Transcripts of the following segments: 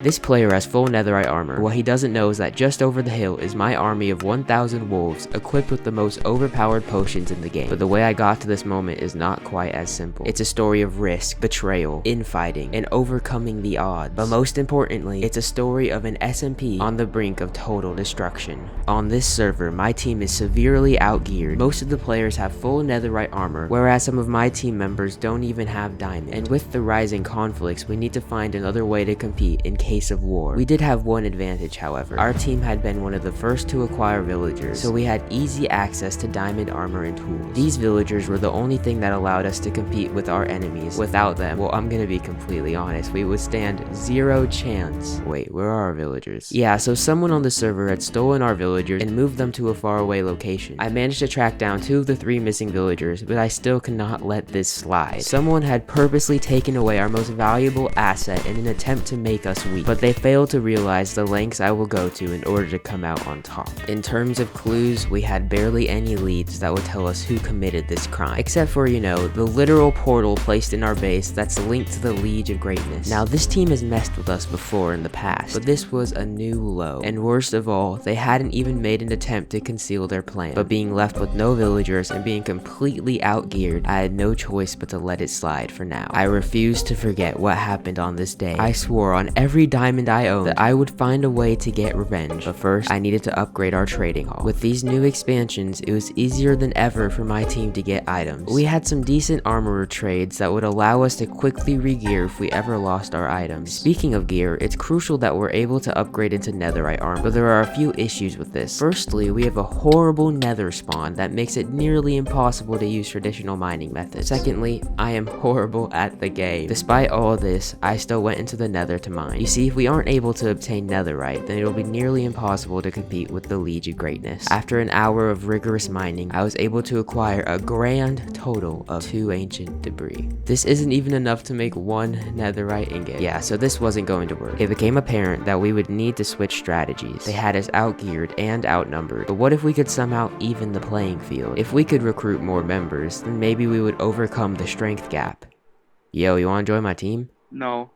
This player has full netherite armor. What he doesn't know is that just over the hill is my army of 1,000 wolves equipped with the most overpowered potions in the game. But the way I got to this moment is not quite as simple. It's a story of risk, betrayal, infighting, and overcoming the odds. But most importantly, it's a story of an SMP on the brink of total destruction. On this server, my team is severely outgeared. Most of the players have full netherite armor, whereas some of my team members don't even have diamond. And with the rising conflicts, we need to find another way to compete in case of war. We did have one advantage, however. Our team had been one of the first to acquire villagers, so we had easy access to diamond armor and tools. These villagers were the only thing that allowed us to compete with our enemies. Without them, well, I'm gonna be completely honest, we would stand zero chance. Wait, where are our villagers? Yeah, so someone on the server had stolen our villagers and moved them to a faraway location. I managed to track down 2 of the 3 missing villagers, but I still cannot let this slide. Someone had purposely taken away our most valuable asset in an attempt to make us weak, but they failed to realize the lengths I will go to in order to come out on top. In terms of clues, we had barely any leads that would tell us who committed this crime, except for, you know, the literal portal placed in our base that's linked to the Liege of Greatness. Now, this team has messed with us before in the past, but this was a new low. And worst of all, they hadn't even made an attempt to conceal their plan. But being left with no villagers and being completely outgeared, I had no choice but to let it slide for now. I refused to forget what happened on this day. I swore on every diamond I owned that I would find a way to get revenge. But first, I needed to upgrade our trading hall. With these new expansions, it was easier than ever for my team to get items. We had some decent armorer trades that would allow us to quickly re-gear if we ever lost our items. Speaking of gear, it's crucial that we're able to upgrade into netherite armor, but there are a few issues with this. Firstly, we have a horrible nether spawn that makes it nearly impossible to use traditional mining methods. Secondly, I am horrible at the game. Despite all of this, I still went into the nether to mine. You see, if we aren't able to obtain netherite, then it'll be nearly impossible to compete with the Liege of Greatness. After an hour of rigorous mining, I was able to acquire a grand total of 2 ancient debris. This isn't even enough to make 1 netherite ingot. Yeah, so this wasn't going to work. It became apparent that we would need to switch strategies. They had us outgeared and outnumbered, but what if we could somehow even the playing field? If we could recruit more members, then maybe we would overcome the strength gap. Yo, you wanna join my team? No.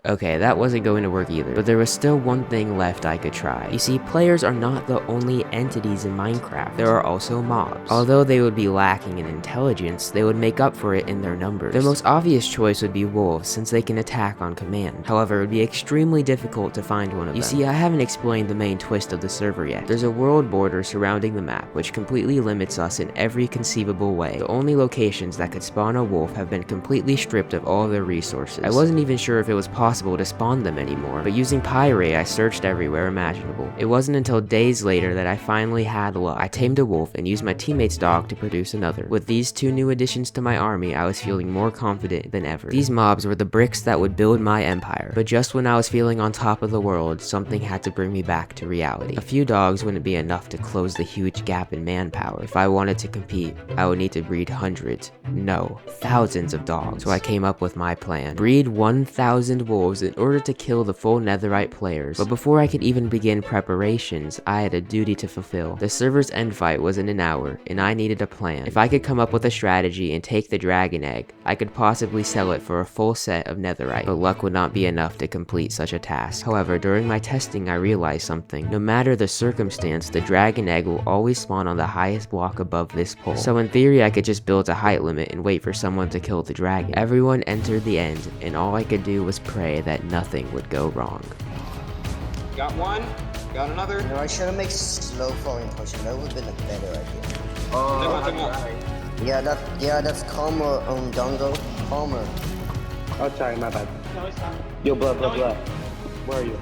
Okay, that wasn't going to work either, but there was still one thing left I could try. You see, players are not the only entities in Minecraft. There are also mobs. Although they would be lacking in intelligence, they would make up for it in their numbers. The most obvious choice would be wolves, since they can attack on command. However, it would be extremely difficult to find one of them. You see, I haven't explained the main twist of the server yet. There's a world border surrounding the map, which completely limits us in every conceivable way. The only locations that could spawn a wolf have been completely stripped of all their resources. I wasn't even sure if it was possible to spawn them anymore, but using Pirate, I searched everywhere imaginable. It wasn't until days later that I finally had luck. I tamed a wolf and used my teammate's dog to produce another. With these 2 new additions to my army, I was feeling more confident than ever. These mobs were the bricks that would build my empire, but just when I was feeling on top of the world, something had to bring me back to reality. A few dogs wouldn't be enough to close the huge gap in manpower. If I wanted to compete, I would need to breed hundreds, no, thousands of dogs. So I came up with my plan. Breed 1,000 wolves in order to kill the full netherite players. But before I could even begin preparations, I had a duty to fulfill. The server's end fight was in an hour, and I needed a plan. If I could come up with a strategy and take the dragon egg, I could possibly sell it for a full set of netherite, but luck would not be enough to complete such a task. However, during my testing, I realized something. No matter the circumstance, the dragon egg will always spawn on the highest block above this pole. So in theory, I could just build a height limit and wait for someone to kill the dragon. Everyone entered the end, and all I could do was pray that nothing would go wrong. Got one. Got another. No, I should have made slow falling potion. That would have been a better idea. Oh, Yeah, that's Calmer, Dongo. Calmer. Oh, sorry, my bad. no, it's not. Yo, blah. Where are you?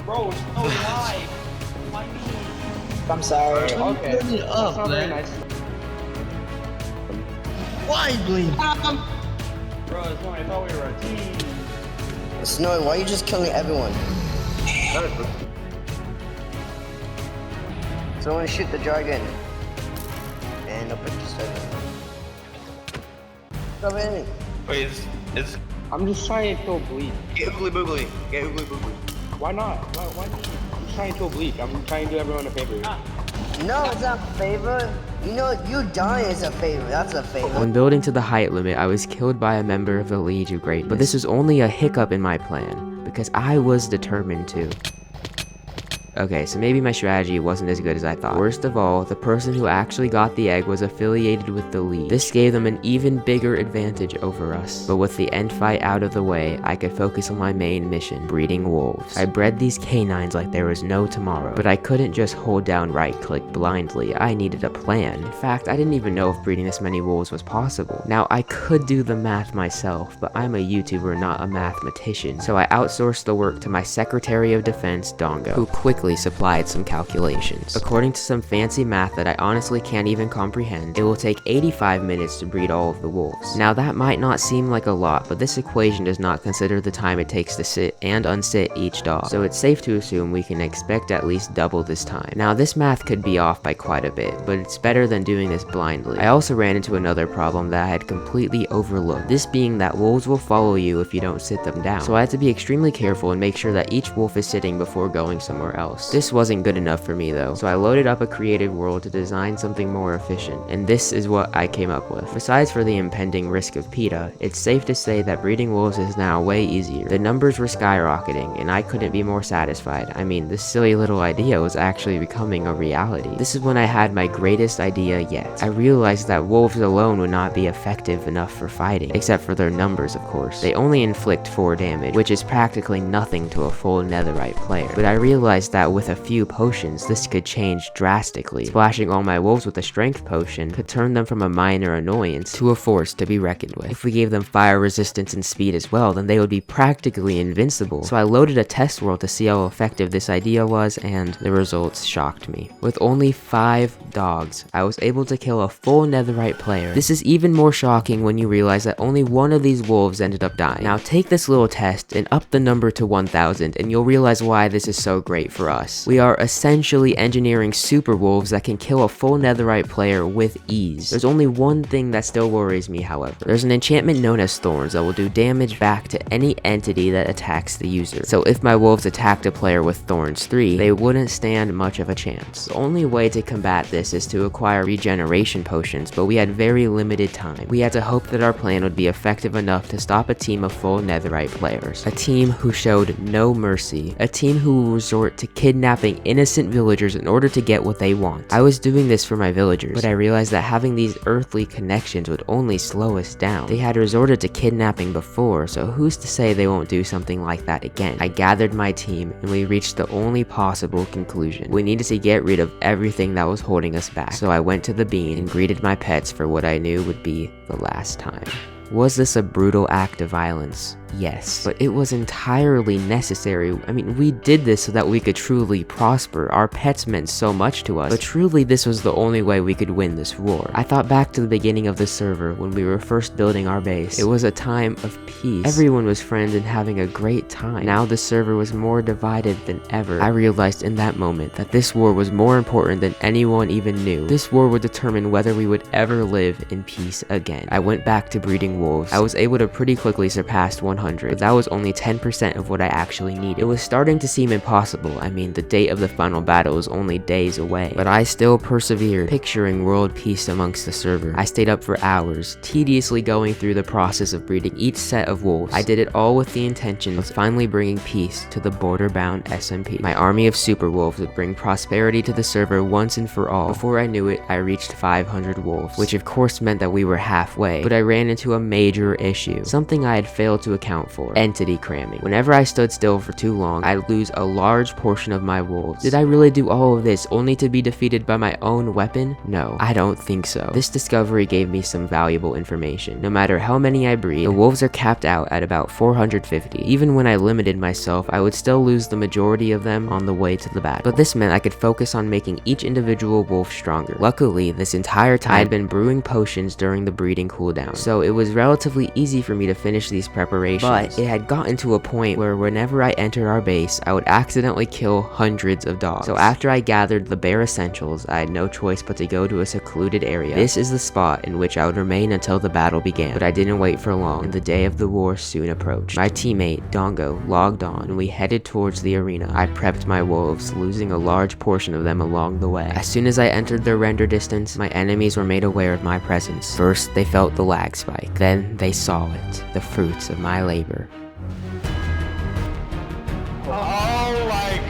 Bro, it's no lie. My knee. I'm sorry. Okay. Turn it up, That's not very man. nice. Why, Gleam? Bro, it's funny. I thought we were a team. Snowy, why are you just killing everyone? Someone shoot the dragon. And I'll put the server. Stop in. Wait, it's I'm just trying to kill Bleak. get oogly boogly. Get oogly boogly. Why not? Why me? I'm just trying to kill Bleak. I'm trying to do everyone a favor. No, it's not a favor. You know, you dying is a favor. That's a favor. When building to the height limit, I was killed by a member of the Liege of Greatness. But this was only a hiccup in my plan, because I was determined to. Okay, so maybe my strategy wasn't as good as I thought. Worst of all, the person who actually got the egg was affiliated with the league. This gave them an even bigger advantage over us. But with the end fight out of the way, I could focus on my main mission, breeding wolves. I bred these canines like there was no tomorrow, but I couldn't just hold down right-click blindly. I needed a plan. In fact, I didn't even know if breeding this many wolves was possible. Now, I could do the math myself, but I'm a YouTuber, not a mathematician, so I outsourced the work to my Secretary of Defense, Dongo, who quickly supplied some calculations. According to some fancy math that I honestly can't even comprehend, it will take 85 minutes to breed all of the wolves. Now that might not seem like a lot, but this equation does not consider the time it takes to sit and unsit each dog, so it's safe to assume we can expect at least double this time. Now this math could be off by quite a bit, but it's better than doing this blindly. I also ran into another problem that I had completely overlooked, this being that wolves will follow you if you don't sit them down, so I had to be extremely careful and make sure that each wolf is sitting before going somewhere else. This wasn't good enough for me though, so I loaded up a creative world to design something more efficient, and this is what I came up with. Besides for the impending risk of PETA, it's safe to say that breeding wolves is now way easier. The numbers were skyrocketing, and I couldn't be more satisfied. I mean, this silly little idea was actually becoming a reality. This is when I had my greatest idea yet. I realized that wolves alone would not be effective enough for fighting, except for their numbers of course. They only inflict 4 damage, which is practically nothing to a full netherite player, but I realized that with a few potions, this could change drastically. Splashing all my wolves with a strength potion could turn them from a minor annoyance to a force to be reckoned with. If we gave them fire resistance and speed as well, then they would be practically invincible. So I loaded a test world to see how effective this idea was, and the results shocked me. With only 5 dogs, I was able to kill a full netherite player. This is even more shocking when you realize that only one of these wolves ended up dying. Now take this little test and up the number to 1000, and you'll realize why this is so great for us. We are essentially engineering super wolves that can kill a full netherite player with ease. There's only one thing that still worries me, however. There's an enchantment known as thorns that will do damage back to any entity that attacks the user. So if my wolves attacked a player with thorns 3, they wouldn't stand much of a chance. The only way to combat this is to acquire regeneration potions, but we had very limited time. We had to hope that our plan would be effective enough to stop a team of full netherite players. A team who showed no mercy. A team who will resort to kidnapping innocent villagers in order to get what they want. I was doing this for my villagers, but I realized that having these earthly connections would only slow us down. They had resorted to kidnapping before, so who's to say they won't do something like that again? I gathered my team, and we reached the only possible conclusion. We needed to get rid of everything that was holding us back, so I went to the bean and greeted my pets for what I knew would be the last time. Was this a brutal act of violence? Yes, but it was entirely necessary. I mean, we did this so that we could truly prosper. Our pets meant so much to us, but truly this was the only way we could win this war. I thought back to the beginning of the server when we were first building our base. It was a time of peace. Everyone was friends and having a great time. Now the server was more divided than ever. I realized in that moment that this war was more important than anyone even knew. This war would determine whether we would ever live in peace again. I went back to breeding wolves. I was able to pretty quickly surpass 100, but that was only 10% of what I actually needed. It was starting to seem impossible. I mean, the date of the final battle was only days away, but I still persevered, picturing world peace amongst the server. I stayed up for hours, tediously going through the process of breeding each set of wolves. I did it all with the intention of finally bringing peace to the Border Bound SMP. My army of super wolves would bring prosperity to the server once and for all. Before I knew it, I reached 500 wolves, which of course meant that we were halfway, but I ran into a major issue, something I had failed to account for: entity cramming. Whenever I stood still for too long, I'd lose a large portion of my wolves. Did I really do all of this only to be defeated by my own weapon? No, I don't think so. This discovery gave me some valuable information. No matter how many I breed, the wolves are capped out at about 450. Even when I limited myself, I would still lose the majority of them on the way to the battle. But this meant I could focus on making each individual wolf stronger. Luckily, this entire time I had been brewing potions during the breeding cooldown, so it was relatively easy for me to finish these preparations. But it had gotten to a point where whenever I entered our base, I would accidentally kill hundreds of dogs. So after I gathered the bare essentials, I had no choice but to go to a secluded area. This is the spot in which I would remain until the battle began, but I didn't wait for long, and the day of the war soon approached. My teammate, Dongo, logged on, and we headed towards the arena. I prepped my wolves, losing a large portion of them along the way. As soon as I entered their render distance, my enemies were made aware of my presence. First, they felt the lag spike. Then, they saw it, the fruits of my labor.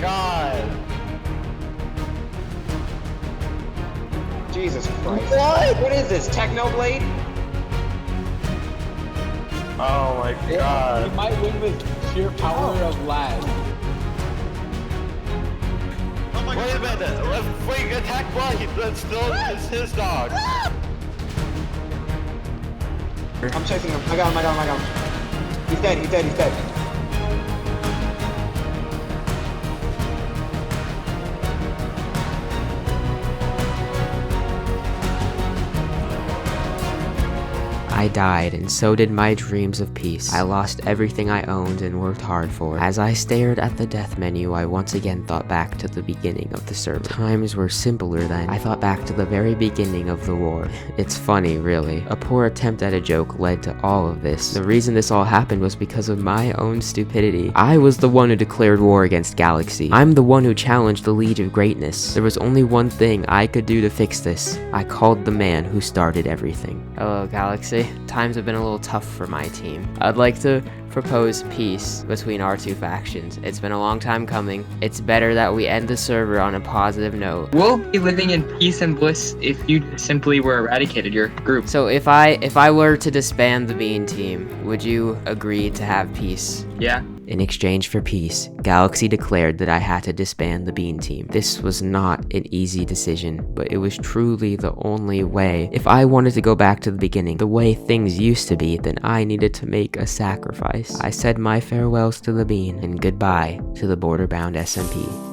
god. Jesus Christ. What is this? Technoblade? Oh my You god. might win with sheer power of lag. Wait a minute. Wait, attack Blight. That's still his dog. I'm chasing him. I got him. He's dead. I died, and so did my dreams of peace. I lost everything I owned and worked hard for. As I stared at the death menu, I once again thought back to the beginning of the server. Times were simpler then. I thought back to the very beginning of the war. It's funny, really. A poor attempt at a joke led to all of this. The reason this all happened was because of my own stupidity. I was the one who declared war against Galaxy. I'm the one who challenged the League of Greatness. There was only one thing I could do to fix this. I called the man who started everything. Hello, Galaxy. Times have been a little tough for my team. I'd like to propose peace between our two factions. It's been a long time coming. It's better that we end the server on a positive note. We'll be living in peace and bliss if you simply were eradicated, your group. So if I were to disband the Bean team, would you agree to have peace? Yeah. In exchange for peace, Galaxy declared that I had to disband the Bean team. This was not an easy decision, but it was truly the only way. If I wanted to go back to the beginning, the way things used to be, then I needed to make a sacrifice. I said my farewells to the Bean and goodbye to the Border Bound SMP.